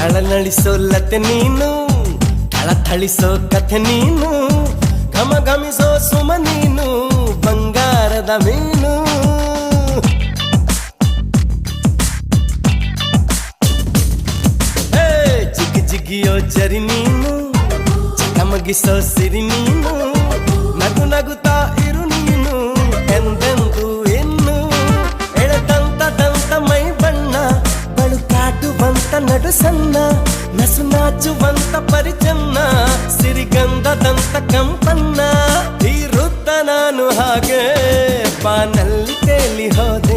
ಥಳನಳಿಸೋ ಲತೆ ನೀನು, ಥಳಥಳಿಸೋ ಕಥೆ ನೀನು, ಘಮ ಘಮಿಸೋ ಸುಮ ನೀನು, ಬಂಗಾರದ ಮೀನು. ಜಿಗಿ ಜಿಗಿಯೋ ಜರಿ ನೀನು, ಚಕಮಗಿಸೋ ಸಿರಿ ನೀನು, ನಗು ನಗುತ್ತಾ ಇರು ನೀನು ಎಂದೆಂದು ಇನ್ನು. ಎಳೆದಂತ ದಂತ ಮೈ ಬಣ್ಣ, ಬಳುಕಾಟುವಂತ ನಡು ಸಣ್ಣ, ನಸು ನಾಚುವಂತ ಪರಿಚನ್ನ, ಸಿರಿಗಂಧದಂತ ಕಂಪನ್ನ. ಇರುತ್ತ ನಾನು ಹಾಗೆ ಬಾನಲ್ಲಿ ತೇಲಿ ಹೋದೆ.